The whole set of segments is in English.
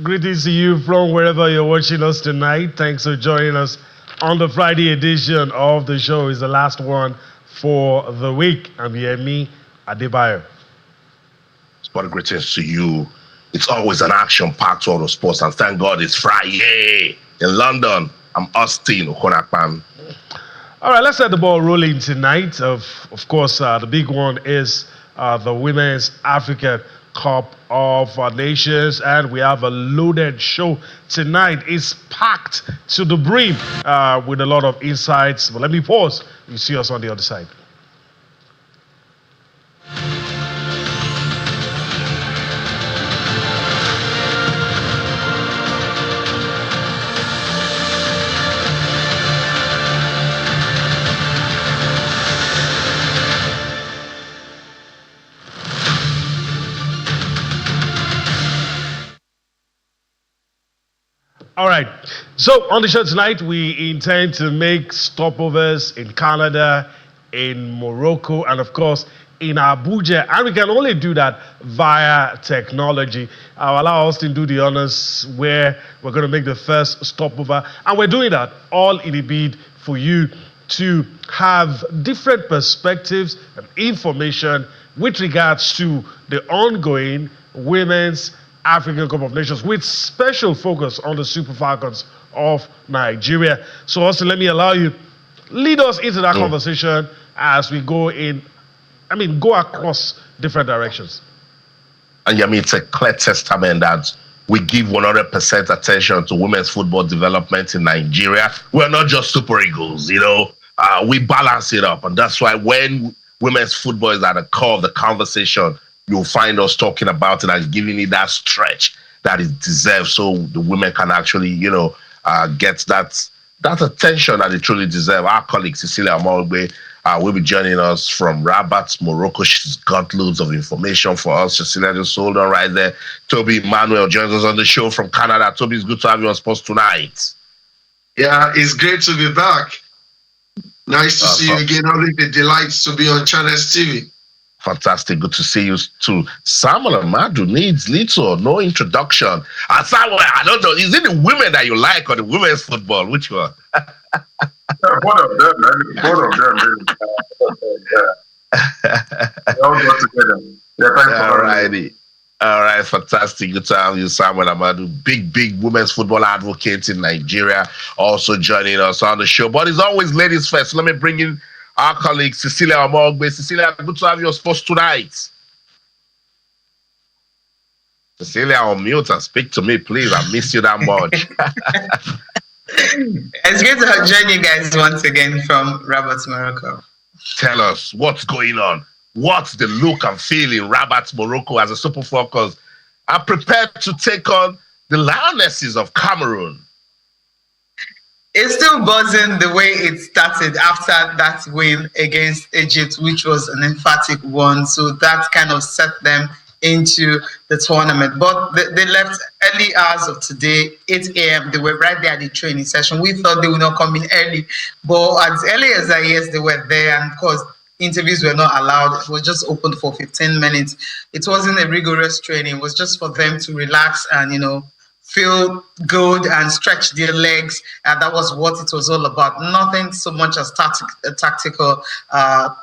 Greetings to you from wherever you're watching us tonight. Thanks for joining us on the Friday edition of the show. It's the last one for the week. I'm Yemi Adebayo. Sport greetings to you. It's always an action-packed world of sports, and thank God it's Friday in London. I'm Austin Okonakpan. All right, let's get the ball rolling tonight. Of course, the big one is the Women's African Cup of Nations, and we have a loaded show tonight. It's packed to the brim with a lot of insights. But let me pause. You see us on the other side. All right, so on the show tonight, we intend to make stopovers in Canada, in Morocco, and of course, in Abuja. And we can only do that via technology. I'll allow Austin to do the honors where we're going to make the first stopover. And we're doing that all in a bid for you to have different perspectives and information with regards to the ongoing Women's African Cup of Nations, with special focus on the Super Falcons of Nigeria. So Austin, let me allow you, lead us into that conversation as we go across different directions. And I mean, it's a clear testament that we give 100% attention to women's football development in Nigeria. We're not just Super Eagles, we balance it up. And that's why when women's football is at the core of the conversation, you'll find us talking about it and giving it that stretch that it deserves, so the women can actually, get that attention that they truly deserve. Our colleague Cecilia Amogbe will be joining us from Rabat, Morocco. She's got loads of information for us. Cecilia, just hold on right there. Toby Emmanuel joins us on the show from Canada. Toby, it's good to have you on Sports Tonight. Yeah, it's great to be back. Nice to see you again. Always a delight to be on Channels TV. Fantastic. Good to see you too. Samuel Amadu needs little or no introduction. And Samuel, I don't know, is it the women that you like or the women's football? Which one? Both of them, man. Both of them. They all go together. All righty. All right, fantastic. Good to have you, Samuel Amadu. Big women's football advocate in Nigeria, also joining us on the show. But it's always ladies first. Let me bring in our colleague Cecilia Amogbe. Cecilia, good to have you on Sports Tonight. Cecilia, on mute and speak to me, please. I miss you that much. It's great to join you guys once again from Rabat, Morocco. Tell us what's going on. What's the look and feel in Rabat, Morocco as the Super Falcons are prepared to take on the Lionesses of Cameroon? It's still buzzing the way it started after that win against Egypt, which was an emphatic one. So that kind of set them into the tournament. But they left early hours of today, 8 a.m. They were right there at the training session. We thought they would not come in early, but as early as that, yes, they were there. And of course, interviews were not allowed. It was just open for 15 minutes. It wasn't a rigorous training. It was just for them to relax and, feel good and stretch their legs. And that was what it was all about. Nothing so much as tactical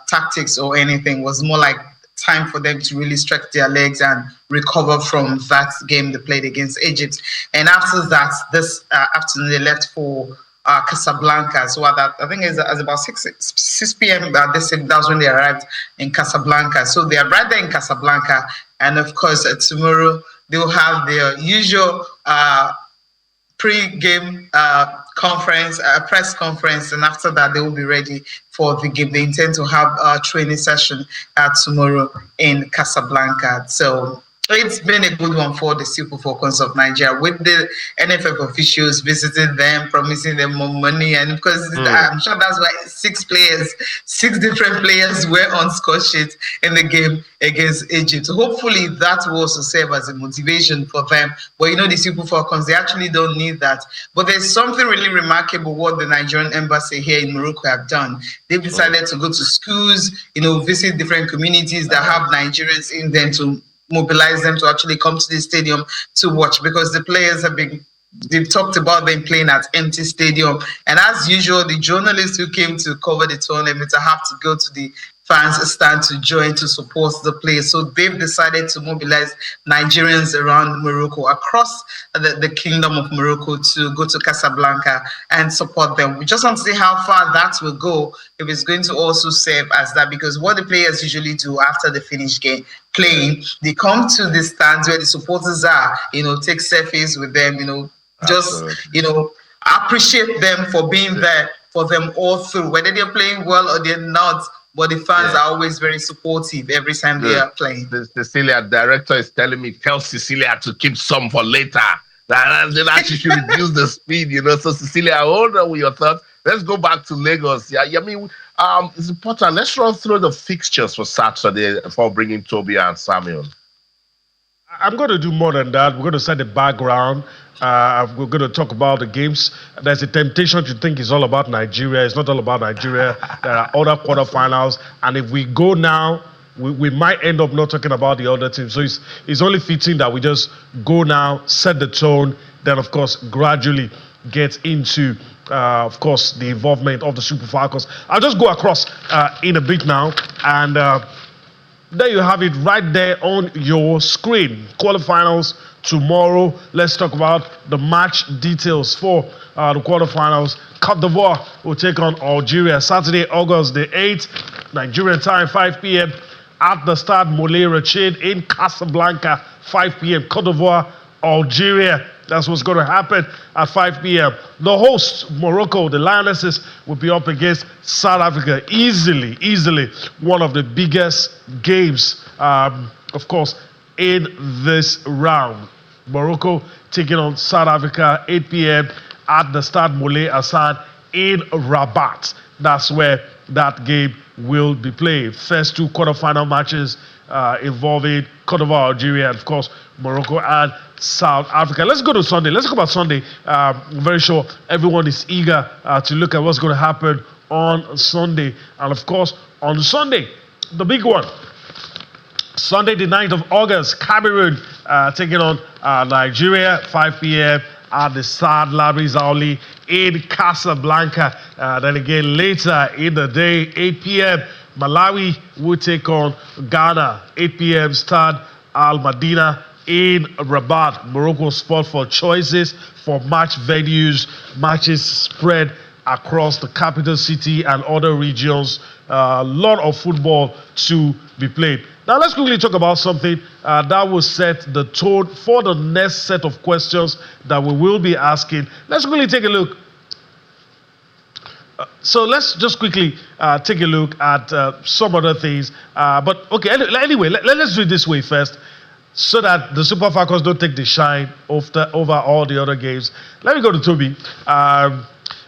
tactics or anything. It was more like time for them to really stretch their legs and recover from that game they played against Egypt. And after that, this afternoon, they left for Casablanca. So I think it's about 6 p.m. That's when they arrived in Casablanca. So they are right there in Casablanca. And of course, tomorrow, they'll have their usual pre-game press conference, and after that, they will be ready for the game. They intend to have a training session tomorrow in Casablanca. So it's been a good one for the Super Falcons of Nigeria, with the NFF officials visiting them, promising them more money, and because I'm sure that's why six different players were on score sheet in the game against Egypt. Hopefully that will also serve as a motivation for them. But the Super Falcons, they actually don't need that. But there's something really remarkable what the Nigerian embassy here in Morocco have done. They've decided to go to schools, visit different communities that have Nigerians in them to mobilize them to actually come to the stadium to watch, because the players they've talked about them playing at empty stadium. And as usual, the journalists who came to cover the tournament have to go to the fans stand to join to support the players. So they've decided to mobilize Nigerians around Morocco, across the kingdom of Morocco, to go to Casablanca and support them. We just want to see how far that will go, if it's going to also serve as that, because what the players usually do after the finish game playing, they come to the stands where the supporters are, take selfies with them, just, appreciate them for being there for them all through, whether they're playing well or they're not. But the fans are always very supportive every time they are playing. The Cecilia director is telling me, tell Cecilia to keep some for later. That she should reduce the speed, So Cecilia, hold on with your thoughts. Let's go back to Lagos. It's important. Let's run through the fixtures for Saturday before bringing Toby and Samuel. I'm going to do more than that. We're going to set the background. We're going to talk about the games. There's a temptation to think it's all about Nigeria. It's not all about Nigeria. There are other quarterfinals. And if we go now, we might end up not talking about the other teams. So it's only fitting that we just go now, set the tone, then, of course, gradually get into, of course, the involvement of the Super Falcons. I'll just go across in a bit now. And there you have it right there on your screen. Quarterfinals tomorrow. Let's talk about the match details for the quarterfinals. Côte d'Ivoire will take on Algeria Saturday, August the 8th, Nigerian time, 5 p.m. at the Stade Moulay Rachid in Casablanca, 5 p.m. Côte d'Ivoire, Algeria. That's what's going to happen at 5 p.m. The host, Morocco, the Lionesses, will be up against South Africa. Easily one of the biggest games, of course, in this round. Morocco taking on South Africa, 8 p.m. at the Stade Moulay Hassan in Rabat. That's where that game will be played. First two quarterfinal matches involving Côte d'Ivoire, Algeria, and of course Morocco and South Africa. Let's go to Sunday. Let's talk about Sunday. I'm very sure everyone is eager to look at what's going to happen on Sunday. And of course, on Sunday, the big one. Sunday, the 9th of August, Cameroon taking on Nigeria, 5 p.m. at the Stade Labri Zaoli in Casablanca. Then again, later in the day, 8 p.m., Malawi will take on Ghana, 8 p.m. Stade Al Madina in Rabat. Morocco spot for choices for match venues, matches spread across the capital city and other regions. A lot of football to be played. Now let's quickly talk about something that will set the tone for the next set of questions that we will be asking. Let's quickly take a look. So let's just quickly take a look at some other things. But okay, anyway, let's do it this way first, so that the Super Falcons don't take the shine over all the other games. Let me go to Toby.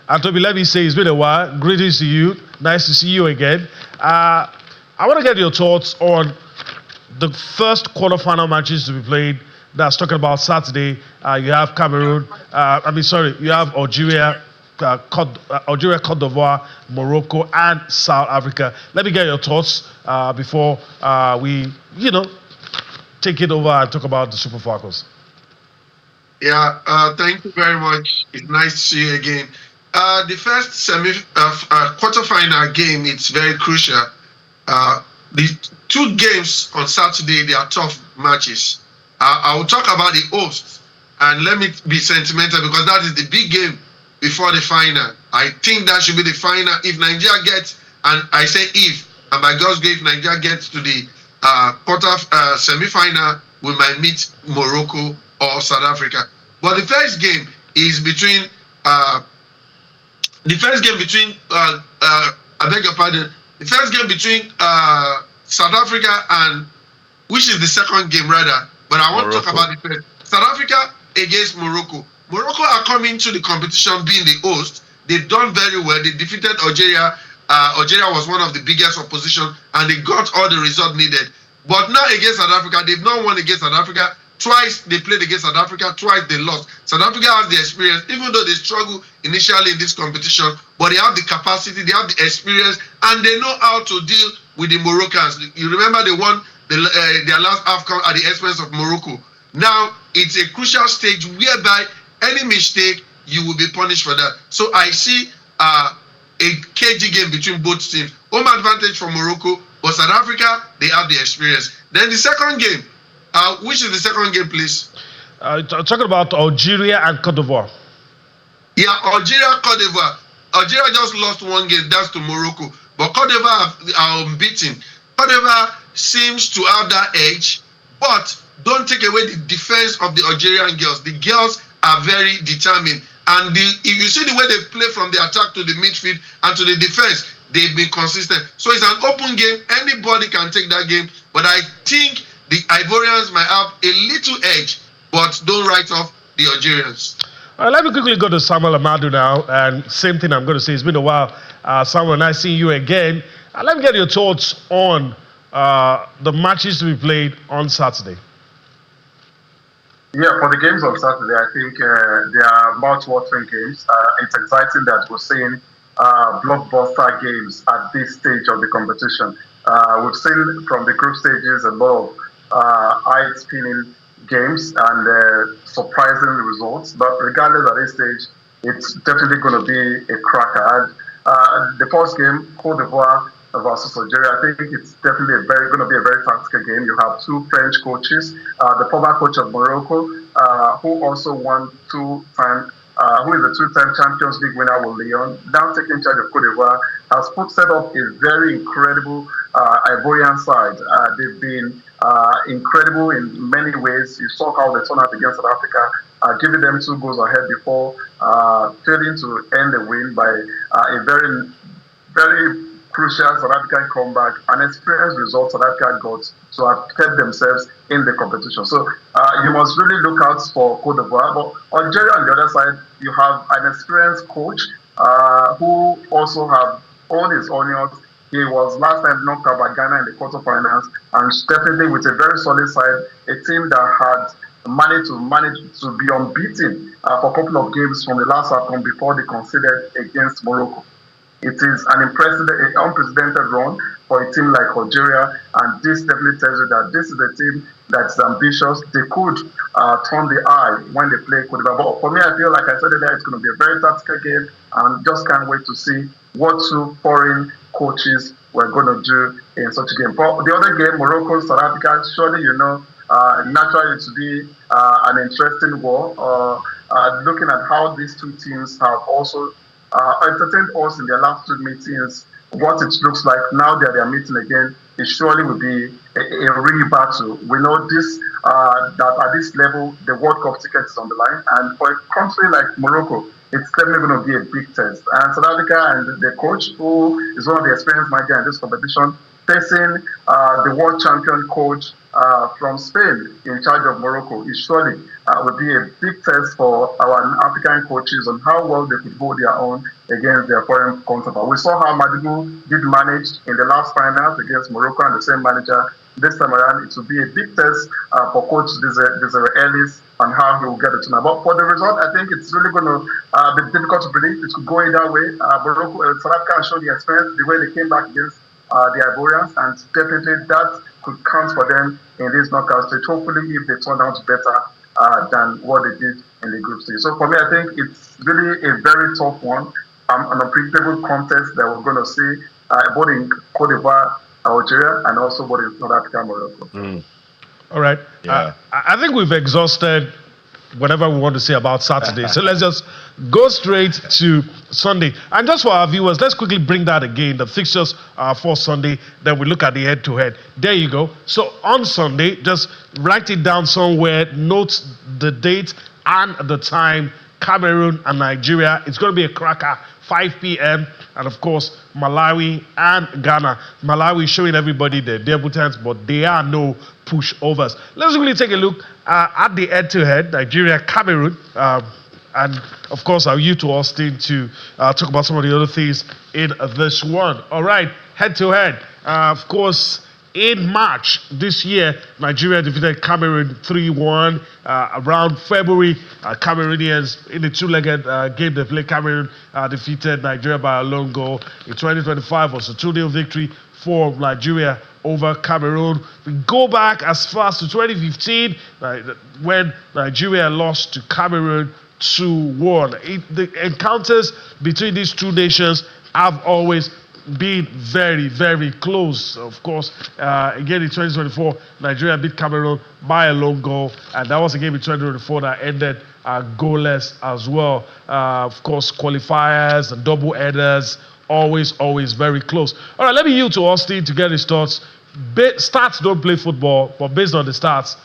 And Toby, let me say, it's been a while. Greetings to you. Nice to see you again. I want to get your thoughts on the first quarterfinal matches to be played. That's talking about Saturday. You have Cameroon. You have Algeria, Côte d'Ivoire, Morocco, and South Africa. Let me get your thoughts before we, take it over and talk about the Super Falcons. Yeah, thank you very much. It's nice to see you again. The first quarterfinal game, it's very crucial. The two games on Saturday, they are tough matches. I will talk about the hosts, and let me be sentimental because that is the big game before the final. I think that should be the final. If Nigeria gets, and I say if, and by God's grace, Nigeria gets to the semi-final, we might meet Morocco or South Africa. But the first game is between I beg your pardon. The first game between South Africa and, which is the second game rather, but I want to talk about the first. South Africa against Morocco. Morocco are coming to the competition being the host. They've done very well. They defeated Algeria. Algeria was one of the biggest opposition, and they got all the results needed. But now against South Africa, they've not won against South Africa. Twice they played against South Africa, twice they lost. South Africa has the experience, even though they struggle initially in this competition, but they have the capacity, they have the experience, and they know how to deal with the Moroccans. You remember they won their last AFCON at the expense of Morocco. Now, it's a crucial stage whereby any mistake, you will be punished for that. So I see a KG game between both teams. Home advantage for Morocco, but South Africa, they have the experience. Then the second game, which is the second game, please? Talking about Algeria and Cote d'Ivoire. Yeah, Algeria, Cote d'Ivoire. Algeria just lost one game, that's to Morocco. But Cote d'Ivoire are unbeaten. Cote d'Ivoire seems to have that edge, but don't take away the defense of the Algerian girls. The girls are very determined. And if you see the way they play from the attack to the midfield and to the defense, they've been consistent. So it's an open game. Anybody can take that game. But I think the Ivorians might have a little edge, but don't write off the Algerians. Let me quickly go to Samuel Amadou now. And same thing I'm going to say. It's been a while, Samuel, nice seeing you again. Let me get your thoughts on the matches to be played on Saturday. Yeah, for the games on Saturday, I think they are mouth-watering games. It's exciting that we're seeing blockbuster games at this stage of the competition. We've seen from the group stages a lot of eye-spinning games and surprising results. But regardless at this stage, it's definitely going to be a cracker. And the first game, Cote d'Ivoire versus Algeria, I think it's definitely going to be a very tactical game. You have two French coaches, the former coach of Morocco, who also won who is a two-time Champions League winner with Lyon, now taking charge of Cote d'Ivoire, has set up a very incredible Ivorian side. They've been incredible in many ways. You saw how they turned out against South Africa, giving them 2 goals ahead before failing to end the win by a very, very crucial South African comeback, an experienced result South Africa got to have kept themselves in the competition. So you must really look out for Cote d'Ivoire. But Algeria on the other side, you have an experienced coach who also have owned his onions. He was last time knocked out by Ghana in the quarterfinals, and definitely with a very solid side, a team that had managed to be unbeaten for a couple of games from the last AFCON before they conceded against Morocco. It is an unprecedented run for a team like Algeria, and this definitely tells you that this is a team that's ambitious. They could turn the eye when they play Cote d'Ivoire. But for me, I feel like I said earlier, it's going to be a very tactical game, and just can't wait to see what 2 foreign coaches were going to do in such a game. But the other game, Morocco, South Africa, surely you know, naturally to be an interesting war. Looking at how these 2 teams have also entertained us in their last 2 meetings, what it looks like now that they are meeting again, it surely will be a real battle. We know this that at this level, the World Cup ticket is on the line, and for a country like Morocco, it's definitely going to be a big test. And South Africa and the coach, who is one of the experienced managers in this competition, facing the world champion coach from Spain in charge of Morocco, it surely will be a big test for our African coaches on how well they could hold their own against their foreign counterpart. We saw how Madibu did manage in the last finals against Morocco and the same manager. This time around, it will be a big test for Coach Desiree Ellis on how he will get it tonight. But for the result, I think it's really going to be difficult to predict. It could go either way. Morocco, South Africa showed the experience, the way they came back against the Ivorians, and definitely that could count for them in this knockout stage. Hopefully, if they turn out better than what they did in the group stage. So for me, I think it's really a very tough one, an unpredictable contest that we're going to see both in Cote d'Ivoire, Algeria, and also both in South Africa and Morocco. All right. Yeah. I think we've exhausted whatever we want to say about Saturday. So let's just go straight to Sunday. And just for our viewers, let's quickly bring that again, the fixtures for Sunday. Then we look at the head-to-head. There you go. So on Sunday, just write it down somewhere, note the date and the time. Cameroon and Nigeria. It's going to be a cracker, 5 p.m. And of course, Malawi and Ghana. Malawi showing everybody their debutants, but they are no pushovers. Let's really take a look at the head-to-head, Nigeria, Cameroon. And of course, I'll you to Austin to talk about some of the other things in this one. All right, head-to-head. Of course, In March this year, Nigeria defeated Cameroon 3-1. Around February, Cameroonians in the two-legged game they played, Cameroon defeated Nigeria by a lone goal. In 2025 was a 2-0 victory for Nigeria over Cameroon. We go back as far as to 2015 when Nigeria lost to Cameroon 2-1. The encounters between these two nations have always been very, very close. Of course, again in 2024, Nigeria beat Cameroon by a lone goal, and that was a game in 2024 that ended goalless as well. Of course, qualifiers and double headers, always very close. All right, let me yield to Austin to get his thoughts. Stats don't play football, but based on the stats,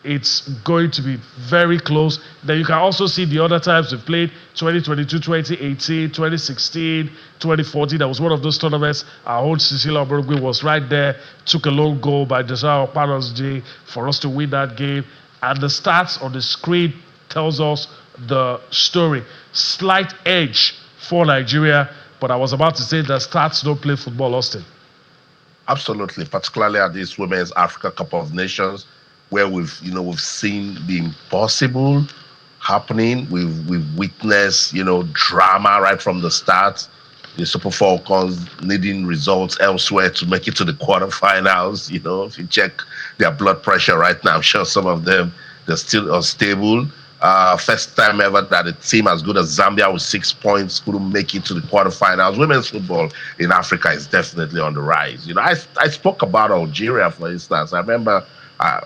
it's going to be very close. Then you can also see the other times we've played: 2022, 2018, 2016, 2014. That was one of those tournaments. Our own Cecilia Oborogwe was right there, took a lone goal by Desire Panos for us to win that game. And the stats on the screen tells us the story. Slight edge for Nigeria, but I was about to say that stats don't play football, Austin. Absolutely, particularly at this Women's Africa Cup of Nations, where we've seen the impossible happening. We've witnessed, drama right from the start. The Super Falcons needing results elsewhere to make it to the quarterfinals. If you check their blood pressure right now, I'm sure some of them, they're still unstable. First time ever that a team as good as Zambia with 6 points couldn't make it to the quarterfinals. Women's football in Africa is definitely on the rise. I spoke about Algeria, for instance. I remember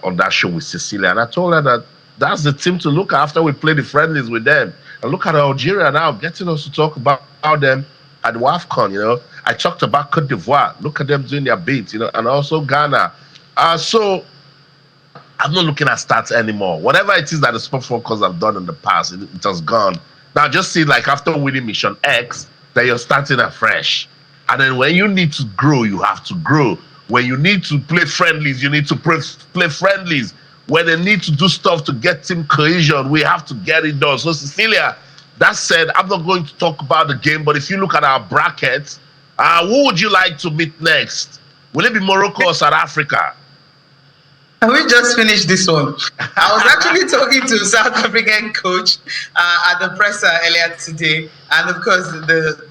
on that show with Cecilia, and I told her that that's the team to look at after we play the friendlies with them. And look at Algeria now, getting us to talk about them at WAFCON. I talked about Cote d'Ivoire. Look at them doing their bit, and also Ghana. So I'm not looking at stats anymore. Whatever it is that the Sport Focus have done in the past, it has gone. Now just see, like after winning Mission X, that you're starting afresh. And then when you need to grow, you have to grow. When you need to play friendlies, you need to play friendlies. When they need to do stuff to get team cohesion, we have to get it done. So Cecilia, that said, I'm not going to talk about the game, but if you look at our brackets, who would you like to meet next? Will it be Morocco or South Africa? We just finished this one. I was actually talking to a South African coach at the presser earlier today, and of course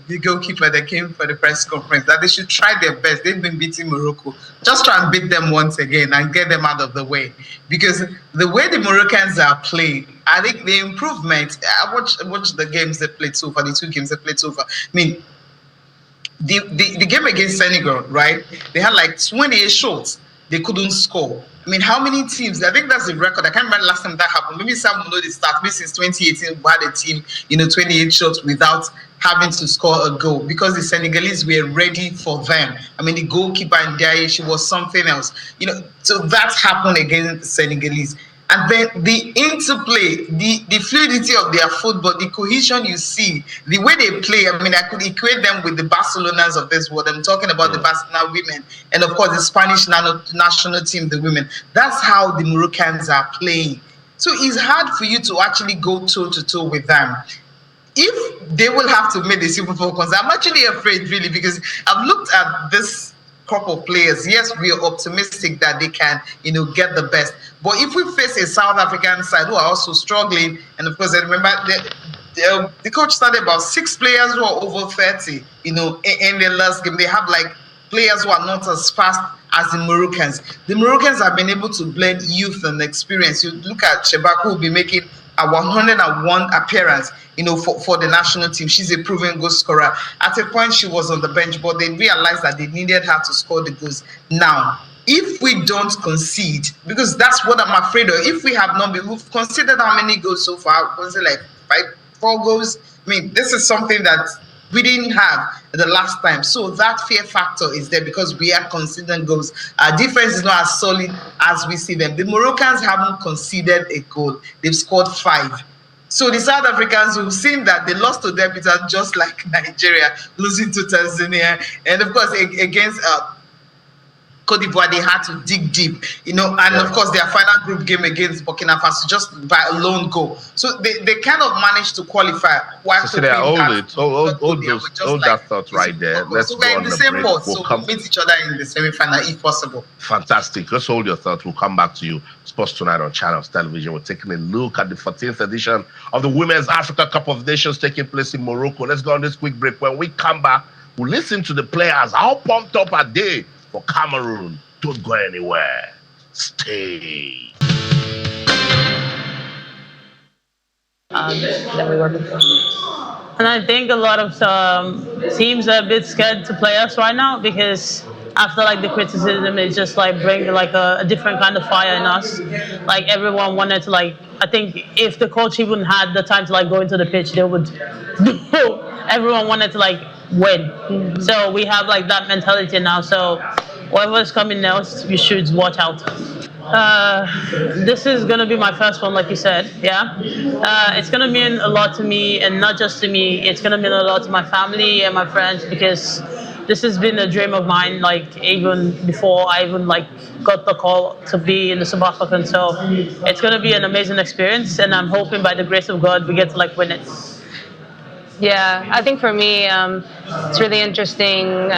the goalkeeper that came for the press conference, that they should try their best. They've been beating Morocco. Just try and beat them once again and get them out of the way. Because the way the Moroccans are playing, I think the improvement, I watched the games they played so far, the 2 games they played so far. I mean, the game against Senegal, right? They had like 28 shots. They couldn't score. I mean, how many teams? I think that's the record. I can't remember the last time that happened. Maybe some will know the stats. Maybe since 2018, we had a team, 28 shots without having to score a goal because the Senegalese were ready for them. I mean, the goalkeeper in Ndiaye, she was something else. So that happened against the Senegalese. And then the interplay, the fluidity of their football, the cohesion you see, the way they play, I mean, I could equate them with the Barcelonas of this world. I'm talking about the Barcelona women and, of course, the Spanish national team, the women. That's how the Moroccans are playing. So it's hard for you to actually go toe-to-toe with them. If they will have to make the Super Falcons, I'm actually afraid, really, because I've looked at this crop of players. Yes, we are optimistic that they can, get the best. But if we face a South African side who are also struggling, and of course, I remember the coach started about 6 players who are over 30, in their last game. They have like players who are not as fast as the Moroccans. The Moroccans have been able to blend youth and experience. You look at Shebak, who will be making a 101 appearance, for the national team. She's a proven goal scorer. At a point, she was on the bench, but they realized that they needed her to score the goals. Now, if we don't concede, because that's what I'm afraid of, if we have not been, we've considered how many goals so far, was it like 4 goals? I mean, this is something that we didn't have the last time. So that fear factor is there because we are conceding goals. Our defense is not as solid as we see them. The Moroccans haven't conceded a goal. They've scored 5. So the South Africans, who've seen that they lost to debutants just like Nigeria, losing to Tanzania, and of course against Cote d'Ivoire, they had to dig deep, and of course their final group game against Burkina Faso just by a lone goal. So they kind of managed to qualify. While So hold that thought right there. Let's so go we're on in the the same break. port, We'll so come. we'll meet each other in the semi-final if possible. Fantastic. Let's hold your thought. We'll come back to you. Sports Tonight on Channels Television. We're taking a look at the 14th edition of the Women's Africa Cup of Nations taking place in Morocco. Let's go on this quick break. When we come back, we'll listen to the players. How pumped up are they for Cameroon? Don't go anywhere. Stay. That we were before. And I think a lot of teams are a bit scared to play us right now because after the criticism, it just bring a different kind of fire in us. Everyone wanted to I think if the coach even had the time to go into the pitch, they would. Everyone wanted to win. So we have that mentality now. So whoever's coming next, you should watch out. This is gonna be my first one, like you said. Yeah, it's gonna mean a lot to me, and not just to me. It's gonna mean a lot to my family and my friends because this has been a dream of mine. Even before I even got the call to be in the Super Falcons. So it's gonna be an amazing experience, and I'm hoping by the grace of God we get to win it. Yeah, I think for me, it's really interesting.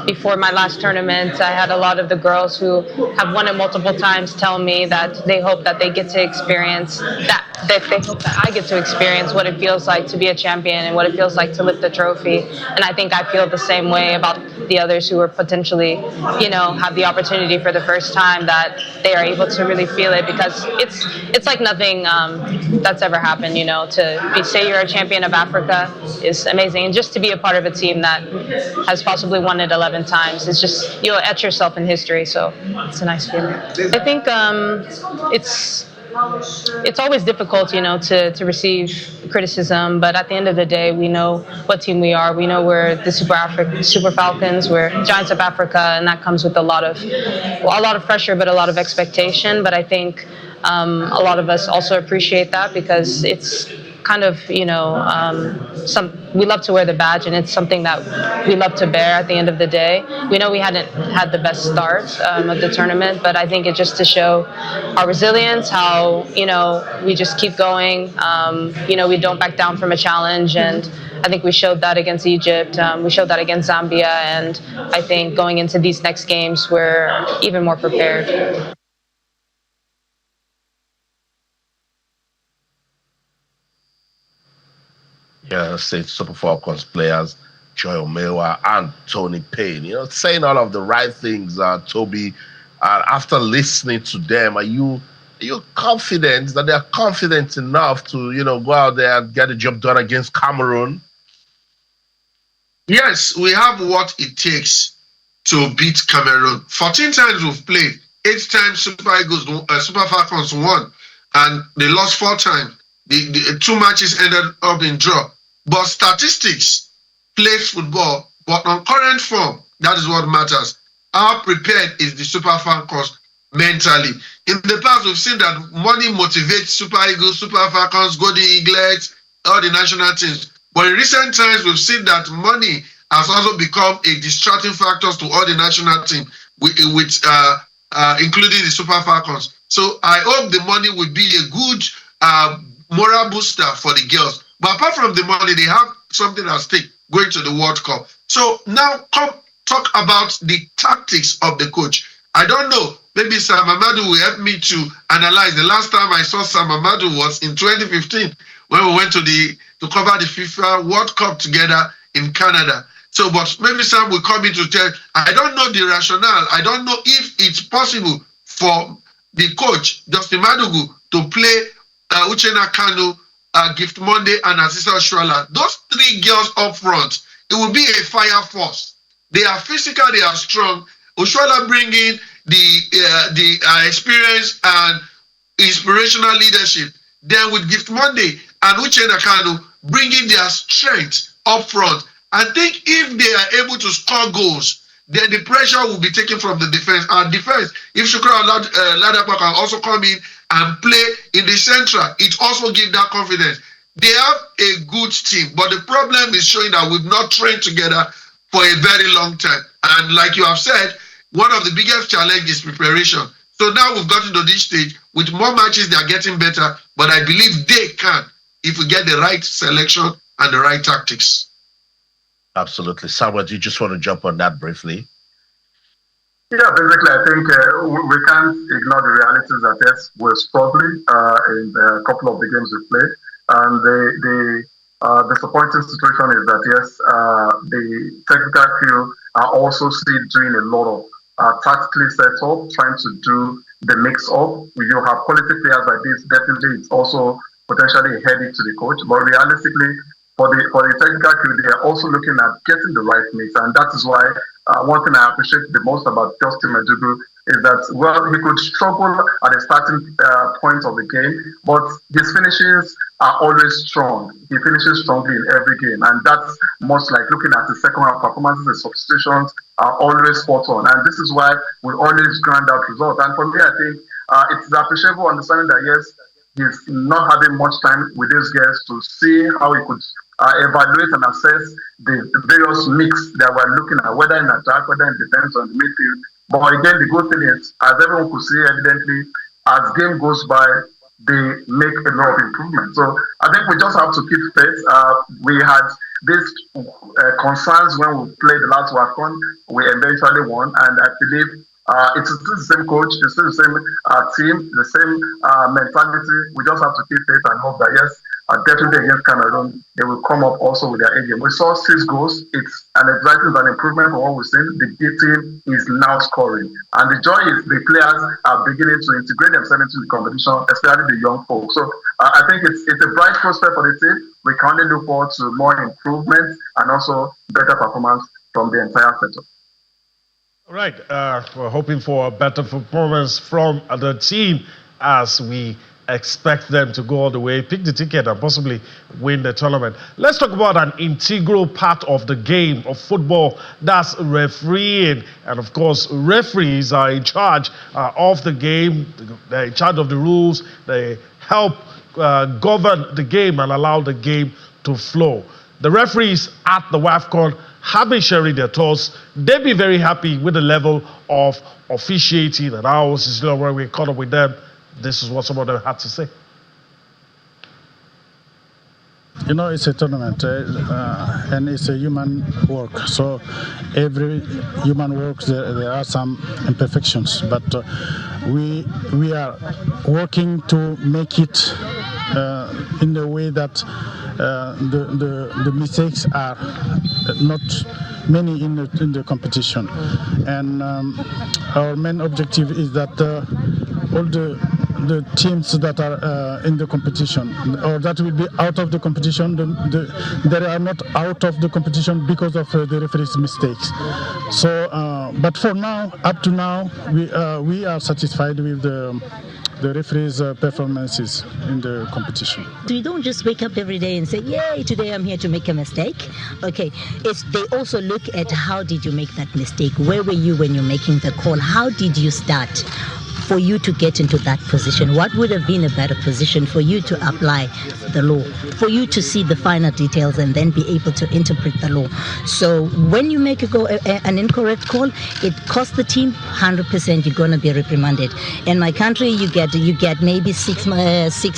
Before my last tournament, I had a lot of the girls who have won it multiple times tell me that they hope that they get to experience that they hope that I get to experience what it feels like to be a champion and what it feels like to lift the trophy. And I think I feel the same way about the others who are potentially, have the opportunity for the first time, that they are able to really feel it because it's like nothing that's ever happened. Say you're a champion of Africa is amazing, and just to be a part of a team that has possibly won it 11 times, it's just you'll etch yourself in history. So it's a nice feeling. I think it's always difficult, to receive criticism, but at the end of the day, we know what team we are. We know we're the Super Falcons. We're Giants of Africa, and that comes with a lot of pressure, but a lot of expectation. But I think a lot of us also appreciate that because it's kind of, we love to wear the badge, and it's something that we love to bear at the end of the day. We know we hadn't had the best start of the tournament, but I think it's just to show our resilience, how, we just keep going. We don't back down from a challenge, and I think we showed that against Egypt. We showed that against Zambia, and I think going into these next games, we're even more prepared. State Super Falcons players, Joy Omewa and Tony Payne, saying all of the right things, Toby. After listening to them, are you confident that they are confident enough to, go out there and get the job done against Cameroon? Yes, we have what it takes to beat Cameroon. 14 times we've played. 8 times Super Falcons won, and they lost 4 times. The 2 matches ended up in draw. But statistics plays football, but on current form, that is what matters. How prepared is the Super Falcons mentally? In the past, we've seen that money motivates Super Eagles, Super Falcons, Golden Eaglets, all the national teams. But in recent times, we've seen that money has also become a distracting factor to all the national teams, including the Super Falcons. So I hope the money will be a good moral booster for the girls. But apart from the money, they have something at stake going to the World Cup. So now come talk about the tactics of the coach. I don't know. Maybe Sam Amadou will help me to analyze. The last time I saw Sam Amadou was in 2015 when we went to cover the FIFA World Cup together in Canada. So, but maybe Sam will come in to tell. I don't know the rationale. I don't know if it's possible for the coach, Justin Madugu, to play Uchenna Kanu, Gift Monday, and Aziza Oshoala. Those 3 girls up front, it will be a fire force. They are physical, they are strong. Oshoala bringing the experience and inspirational leadership. Then with Gift Monday and Uchenna Kanu bringing their strength up front. I think if they are able to score goals, then the pressure will be taken from the defense. Our defense, if Shukra Ladapa can also come in and play in the central, it also gives that confidence. They have a good team, but the problem is showing that we've not trained together for a very long time. And like you have said, one of the biggest challenges is preparation. So now we've gotten to this stage. With more matches, they are getting better. But I believe they can if we get the right selection and the right tactics. Absolutely. Samuel, do you just want to jump on that briefly? Yeah, basically, I think we can't ignore the realities that yes, we're struggling in a couple of the games we played. And the disappointing situation is that yes, the technical crew are also still doing a lot of tactically set up, trying to do the mix up. You have quality players like this, definitely it's also potentially a headache to the coach. But realistically, for the technical crew, they are also looking at getting the right mix, and that is why one thing I appreciate the most about Justin Madugu is that, well, he could struggle at the starting point of the game, but his finishes are always strong. He finishes strongly in every game, and that's much like looking at the second half performances. The substitutions are always spot on, and this is why we always grind out results. And for me, I think it's appreciable understanding that yes, he's not having much time with these guys to see how he could evaluate and assess the various mix that we're looking at, whether in attack, whether in defense or in midfield. But again, the good thing is, as everyone could see evidently, as game goes by, they make a lot of improvement. So I think we just have to keep faith. We had these concerns when we played the last WAFCON. We eventually won, and I believe it's still the same coach, it's still the same team, the same mentality. We just have to keep faith and hope that yes, definitely against Cameroon, they will come up also with their A game. We saw 6 goals. It's an exciting improvement from what we've seen. The team is now scoring, and the joy is the players are beginning to integrate themselves into the competition, especially the young folks. So I think it's a bright prospect for the team. We can only look forward to more improvement and also better performance from the entire setup. All right, we're hoping for a better performance from the team as we expect them to go all the way, pick the ticket, and possibly win the tournament. Let's talk about an integral part of the game of football, that's refereeing. And of course, referees are in charge of the game. They're in charge of the rules. They help govern the game and allow the game to flow. The referees at the WAFCON have been sharing their thoughts. They've been very happy with the level of officiating, and how Cecilia, when we caught up with them, this is what some of them had to say. You know, it's a tournament and it's a human work. So every human work, there are some imperfections, but we are working to make it in the way that the mistakes are not many in the competition. And our main objective is that all the teams that are in the competition or that will be out of the competition, they are not out of the competition because of the referee's mistakes. So, but for now, up to now, we are satisfied with the referee's performances in the competition. You don't just wake up every day and say, yay, today I'm here to make a mistake. Okay, they also look at how did you make that mistake? Where were you when you're making the call? How did you start? For you to get into that position, what would have been a better position for you to apply the law, for you to see the finer details and then be able to interpret the law? So when you make an incorrect call, it costs the team 100%. You're going to be reprimanded. In my country, you get maybe 6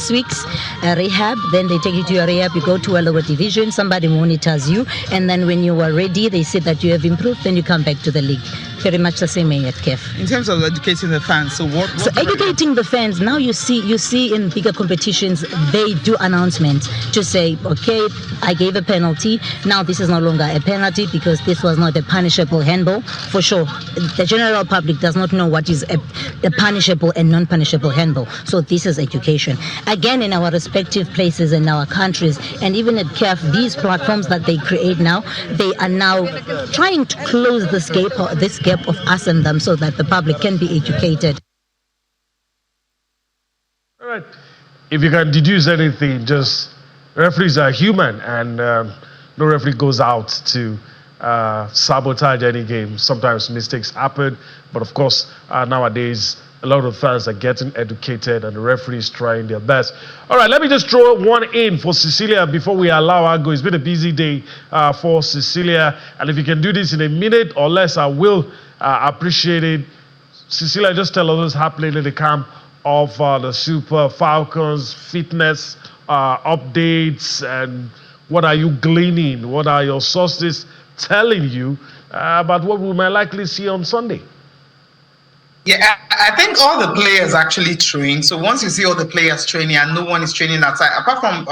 weeks rehab. Then they take you to your rehab. You go to a lower division. Somebody monitors you, and then when you are ready, they say that you have improved. Then you come back to the league. Very much the same way at KEF. In terms of educating the fans, so educating the fans, now you see in bigger competitions, they do announcements to say, okay, I gave a penalty. Now this is no longer a penalty because this was not a punishable handball. For sure, the general public does not know what is a punishable and non-punishable handball. So this is education. Again, in our respective places in our countries, and even at KEF, these platforms that they create now, they are now trying to close this gap of us and them so that the public can be educated. All right. If you can deduce anything, just referees are human, and no referee goes out to sabotage any game. Sometimes mistakes happen, but of course, nowadays, a lot of fans are getting educated and the referees trying their best. All right, let me just throw one in for Cecilia before we allow her go. It's been a busy day for Cecilia, and if you can do this in a minute or less, I will Appreciate it. Cecilia, just tell us what's happening in the camp of the Super Falcons, fitness updates, and what are you gleaning? What are your sources telling you about what we might likely see on Sunday? Yeah, I think all the players actually train. So once you see all the players training and no one is training outside, apart from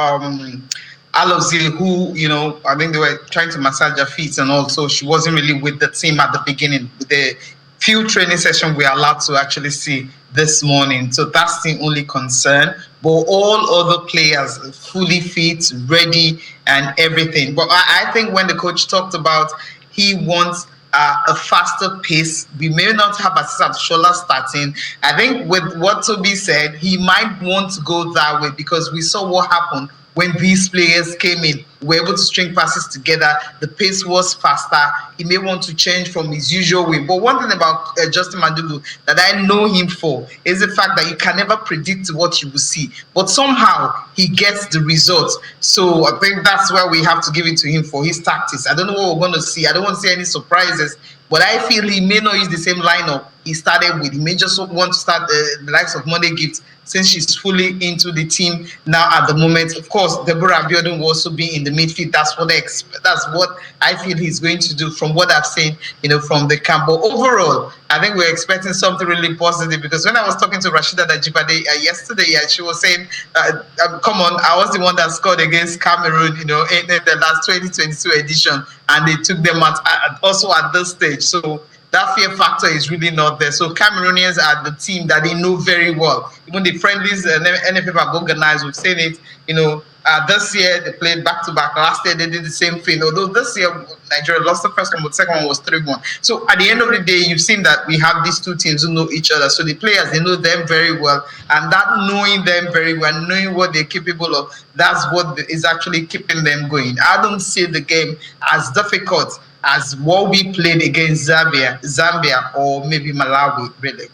Alozil, who, you know, I think they were trying to massage her feet and also she wasn't really with the team at the beginning. The few training sessions we are allowed to actually see this morning. So that's the only concern. But all other players fully fit, ready, and everything. But I think when the coach talked about he wants a faster pace, we may not have Asisat Shola starting. I think with what Toby said, he might want to go that way because we saw what happened when these players came in. We were able to string passes together. The pace was faster. He may want to change from his usual way. But one thing about Justin Madugu that I know him for is the fact that you can never predict what you will see. But somehow he gets the results. So I think that's why we have to give it to him for his tactics. I don't know what we're going to see. I don't want to see any surprises. But I feel he may not use the same lineup he started with. He may just want to start the likes of Monday Gift since she's fully into the team now at the moment. Of course, Deborah Abiodun will also be in the midfield. That's what I feel he's going to do from what I've seen, you know, from the camp. But overall, I think we're expecting something really positive because when I was talking to Rashida Najibade yesterday, she was saying, come on, I was the one that scored against Cameroon, you know, in the last 2022 edition, and they took them out also at this stage. So that fear factor is really not there. So Cameroonians are the team that they know very well. Even the friendlies and NFF have organized, we've seen it, you know, this year they played back-to-back. Last year they did the same thing. Although this year Nigeria lost the first one, but the second one was 3-1. So at the end of the day, you've seen that we have these two teams who know each other. So the players, they know them very well. And that knowing them very well, knowing what they're capable of, that's what is actually keeping them going. I don't see the game as difficult as what we played against Zambia or maybe Malawi, really.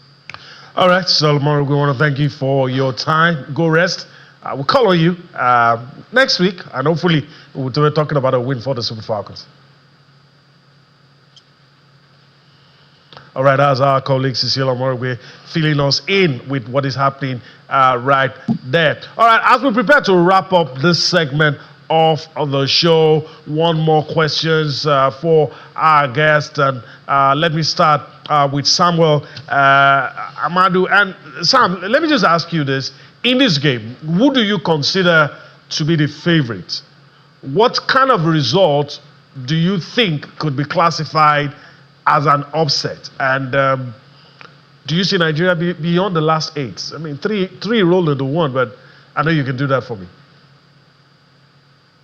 All right, Solomon, we want to thank you for your time. Go rest. We'll call on you next week, and hopefully we'll be talking about a win for the Super Falcons. All right, as our colleague Cecilia Morgue filling us in with what is happening right there. All right, as we prepare to wrap up this segment of the show, one more questions for our guest, and let me start with Samuel Amadou. And Sam, let me just ask you this. In this game, who do you consider to be the favorite? What kind of result do you think could be classified as an upset? And do you see Nigeria beyond the last 8? I mean, three rolled into one, but I know you can do that for me.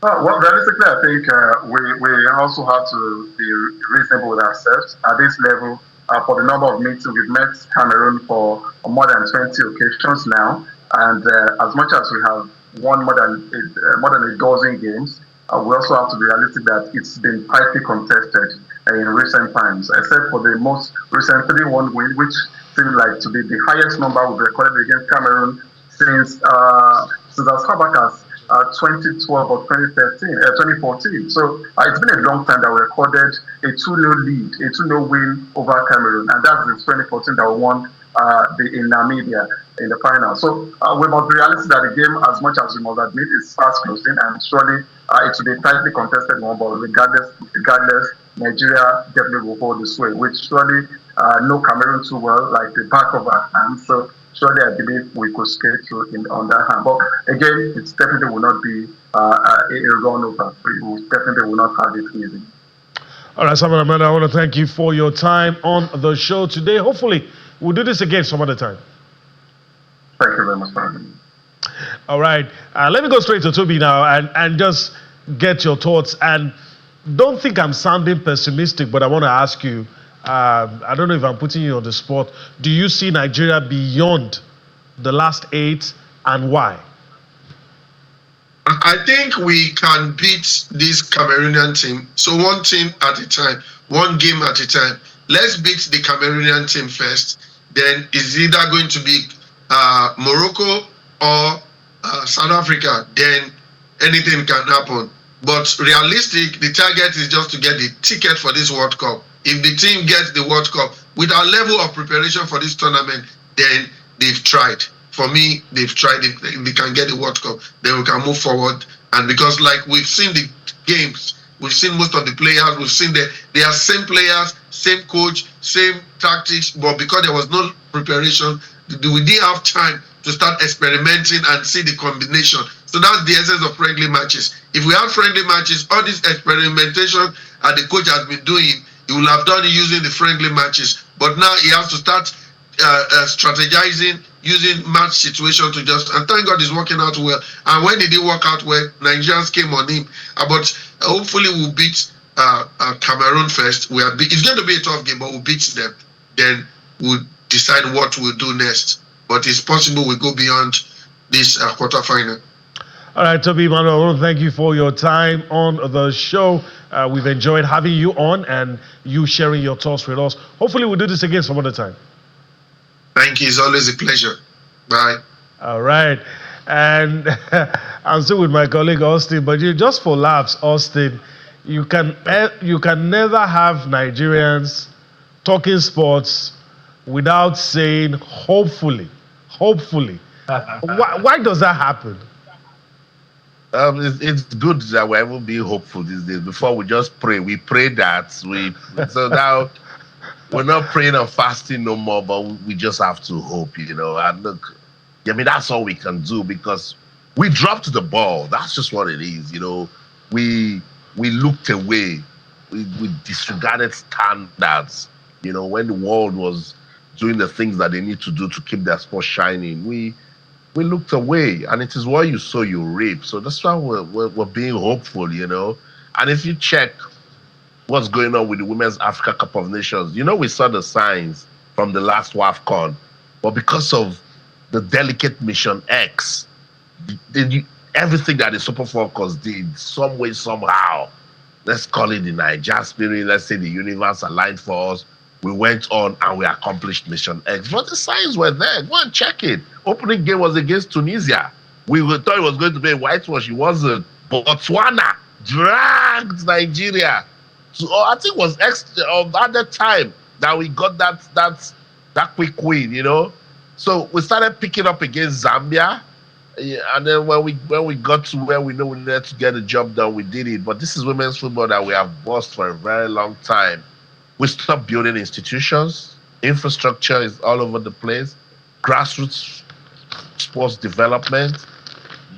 Well, realistically, I think we also have to be reasonable with ourselves at this level. For the number of meetings, we've met Cameroon for more than 20 occasions now. And as much as we have won more than a dozen games, we also have to be realistic that it's been tightly contested in recent times, except for the most recent 3-1 win, which seems like to be the highest number we've recorded against Cameroon since as far back as 2012 or 2014. So it's been a long time that we recorded a 2-0 lead, a 2-0 win over Cameroon, and that's in 2014 that we won in Namibia in the final. So we must be realistic that the game, as much as we must admit, is fast closing, and surely it will be a tightly contested one. But regardless, Nigeria definitely will hold the sway, which surely know Cameroon too well, like the back of our hand. So surely I believe we could skate through on that hand. But again, it definitely will not be a run over. We definitely will not have it easy. All right, Samuel Amanda, I want to thank you for your time on the show today. Hopefully, we'll do this again some other time. Thank you very much for having me. All right, let me go straight to Toby now and just get your thoughts. And don't think I'm sounding pessimistic, but I want to ask you, I don't know if I'm putting you on the spot. Do you see Nigeria beyond the last 8, and why? I think we can beat this Cameroonian team. So one team at a time, one game at a time. Let's beat the Cameroonian team first. Then it's either going to be Morocco or South Africa. Then anything can happen. But realistic, the target is just to get the ticket for this World Cup if the team gets the World Cup with our level of preparation for this tournament, then they've tried. For me, they've tried. If they can get the World Cup, then we can move forward. And because, like, we've seen the games, we've seen most of the players, we've seen they are same players, same coach, same tactics, but because there was no preparation, we didn't have time to start experimenting and see the combination. So that's the essence of friendly matches. If we had friendly matches, all this experimentation that the coach has been doing, he will have done it using the friendly matches. But now he has to start strategizing, using match situation to just, and thank God it's working out well. And when it didn't work out well, Nigerians came on him. But hopefully we'll beat Cameroon first. It's going to be a tough game, but we'll beat them. Then we'll decide what we'll do next. But it's possible we go beyond this quarterfinal. All right, Toby Emmanuel, I want to thank you for your time on the show. We've enjoyed having you on and you sharing your thoughts with us. Hopefully we'll do this again some other time. Thank you. It's always a pleasure. Bye. All right. And I'm still with my colleague Austin, but just for laughs, Austin, you can never have Nigerians talking sports without saying hopefully. Why does that happen? It's good that we're able to be hopeful these days. Before we just pray. We pray that so now we're not praying and fasting no more, but we just have to hope, And look, I mean, that's all we can do because we dropped the ball. That's just what it is, We looked away. We disregarded standards. When the world was doing the things that they need to do to keep their sport shining, we looked away, and it is what you sow, you reap. So that's why we're being hopeful, And if you check what's going on with the Women's Africa Cup of Nations, we saw the signs from the last WAFCON, but because of the delicate Mission X, everything that the Super Falcons did, some way, somehow, let's call it the Niger spirit, let's say the universe aligned for us, we went on and we accomplished Mission X. But the signs were there. Go and check it. Opening game was against Tunisia. We thought it was going to be a whitewash. It wasn't. Botswana dragged Nigeria. So I think it was at that time that we got that quick win, So we started picking up against Zambia. And then when we got to where we know we needed to get the job done, we did it. But this is women's football that we have lost for a very long time. We stopped building institutions. Infrastructure is all over the place. Grassroots sports development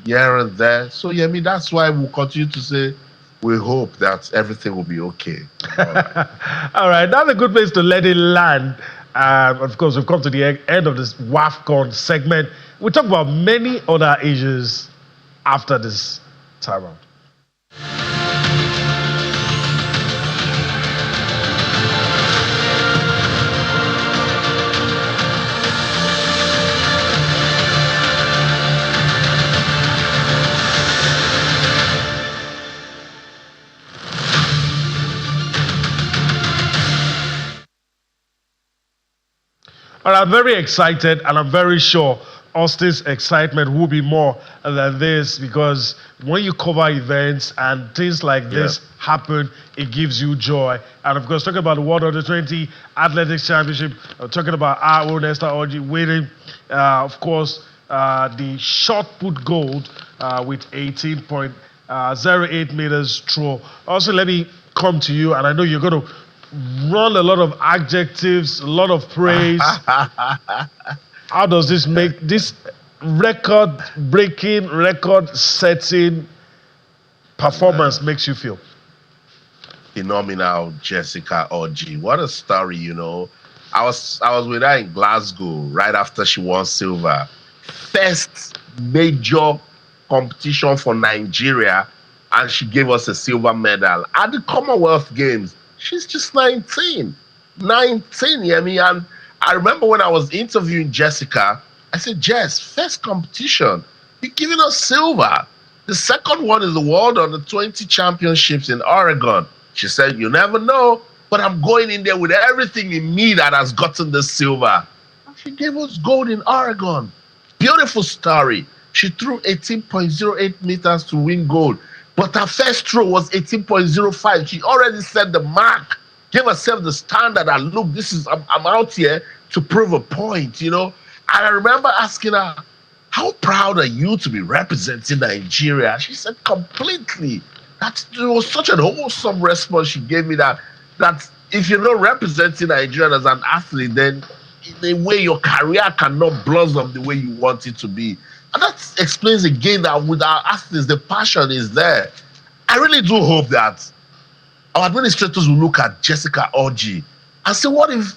here and there. So, that's why we'll continue to say we hope that everything will be okay. All right, that's a good place to let it land. Of course, we've come to the end of this WAFCON segment. We'll talk about many other issues after this time out. Well, I'm very excited, and I'm very sure Austin's excitement will be more than this, because when you cover events and things like this happen, it gives you joy. And of course, talking about the World Under-20 Athletics Championship, talking about our own Esther Orji winning, of course, the shot put gold with 18.08 meters throw. Also, let me come to you, and I know you're going to run a lot of adjectives, a lot of praise. How does this make this record-breaking, record-setting performance makes you feel? Phenomenal, Jessica Orji. What a story, I was with her in Glasgow right after she won silver. First major competition for Nigeria, and she gave us a silver medal at the Commonwealth Games. She's just 19. 19, and I remember when I was interviewing Jessica, I said, Jess, first competition, you're giving us silver. The second one is the World Under-20 Championships in Oregon. She said, you never know, but I'm going in there with everything in me that has gotten the silver. And she gave us gold in Oregon. Beautiful story. She threw 18.08 meters to win gold, but her first throw was 18.05. She already set the mark gave herself the standard and look, I'm out here to prove a point, you know. And I remember asking her, how proud are you to be representing Nigeria? She said, completely. It was such an wholesome response she gave me that if you're not representing Nigeria as an athlete, then in a way your career cannot blossom the way you want it to be. And that explains again that with our athletes, the passion is there. I really do hope that our administrators will look at Jessica Orji and say, what if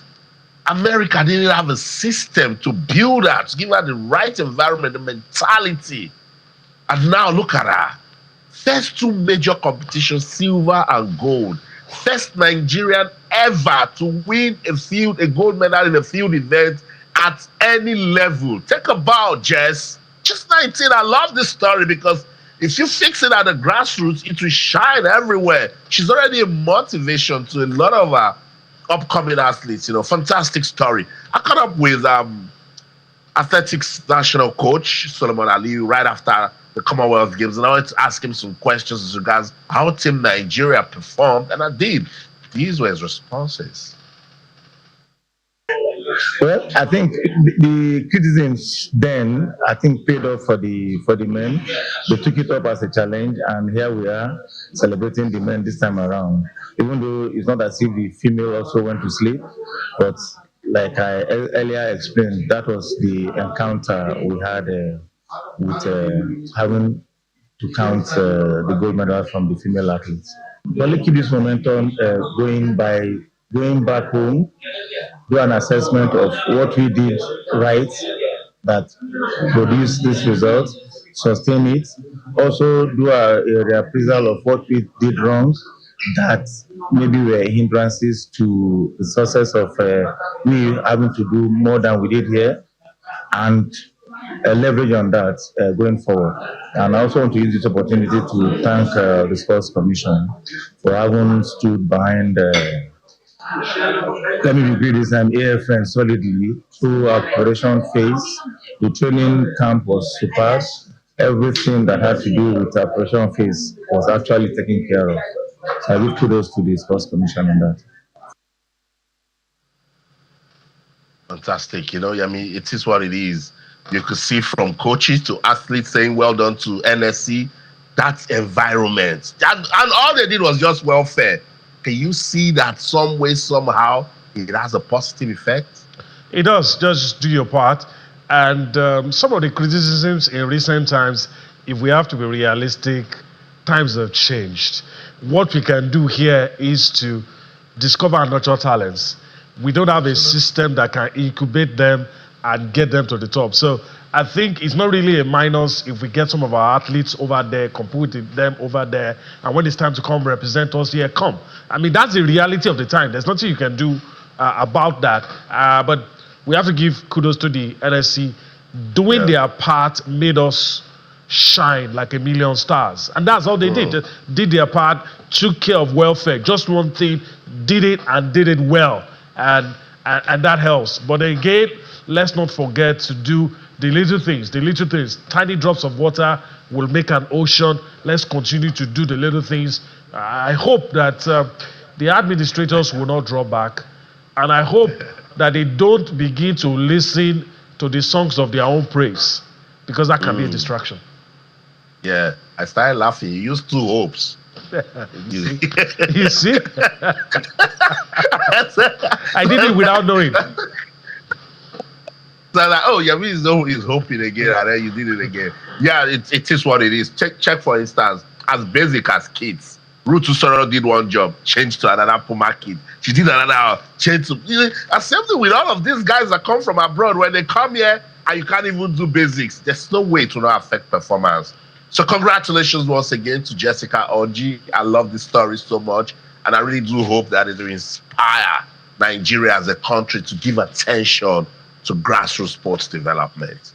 America didn't have a system to build her, to give her the right environment, the mentality? And now look at her. First 2 major competitions, silver and gold. First Nigerian ever to win a gold medal in a field event at any level. Take a bow, Jess. Just 19. I love this story because if you fix it at the grassroots, it will shine everywhere. She's already a motivation to a lot of our upcoming athletes. You know, fantastic story. I caught up with athletics national coach Solomon Aliyu right after the Commonwealth Games, and I wanted to ask him some questions as regards how Team Nigeria performed, and I did. These were his responses. Well, I think the criticisms then, I think, paid off for the men. They took it up as a challenge, and here we are celebrating the men this time around. Even though it's not as if the female also went to sleep, but like I earlier explained, that was the encounter we had with having to count the gold medal from the female athletes. We only keep this momentum going by going back home, do an assessment of what we did right that produced this result, sustain it, also do a reappraisal of what we did wrong that maybe were hindrances to the success of we having to do more than we did here, and leverage on that going forward. And I also want to use this opportunity to thank the Sports Commission for having stood behind, let me repeat this time, AFN solidly through our operation phase. The training camp was superb. Everything that had to do with operation phase was actually taken care of. So I give kudos to the Sports Commission on that. Fantastic. You know, I mean, it is what it is. You could see from coaches to athletes saying well done to NSC. That environment. And all they did was just welfare. Can you see that some way, somehow, it has a positive effect? It does. Just do your part. And some of the criticisms in recent times, if we have to be realistic, times have changed. What we can do here is to discover and nurture talents. We don't have a system that can incubate them and get them to the top. So I think it's not really a minus if we get some of our athletes over there, compete with them over there, and when it's time to come represent us here, come. I mean, that's the reality of the time. There's nothing you can do about that. But we have to give kudos to the NSC. Doing their part made us shine like a million stars. And that's all they did. They did their part, took care of welfare. Just one thing, did it and did it well. And that helps. But again, let's not forget to do the little things. Tiny drops of water will make an ocean. Let's continue to do the little things. I hope that the administrators will not draw back. And I hope that they don't begin to listen to the songs of their own praise, because that can be a distraction. Yeah, I started laughing. You used 2 hopes. You see? I did it without knowing. So like, oh, Yami is hoping again, and then you did it again. Yeah, it is what it is. Check for instance, as basic as kids. Ruth Usoro did one job, changed to another Puma kid. She did another, changed to. And same thing with all of these guys that come from abroad. When they come here and you can't even do basics, there's no way to not affect performance. So congratulations once again to Jessica Orji. I love this story so much, and I really do hope that it will inspire Nigeria as a country to give attention to grassroots sports development.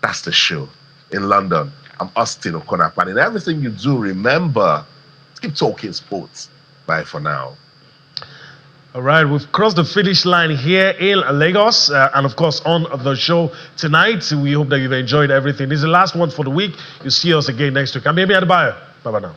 That's the show. In London, I'm Austin Okonakpan. And in everything you do, remember, keep talking sports. Bye for now. All right, we've crossed the finish line here in Lagos. And of course, on the show tonight, we hope that you've enjoyed everything. This is the last one for the week. You'll see us again next week. I'm Amy Adebayo. Bye-bye now.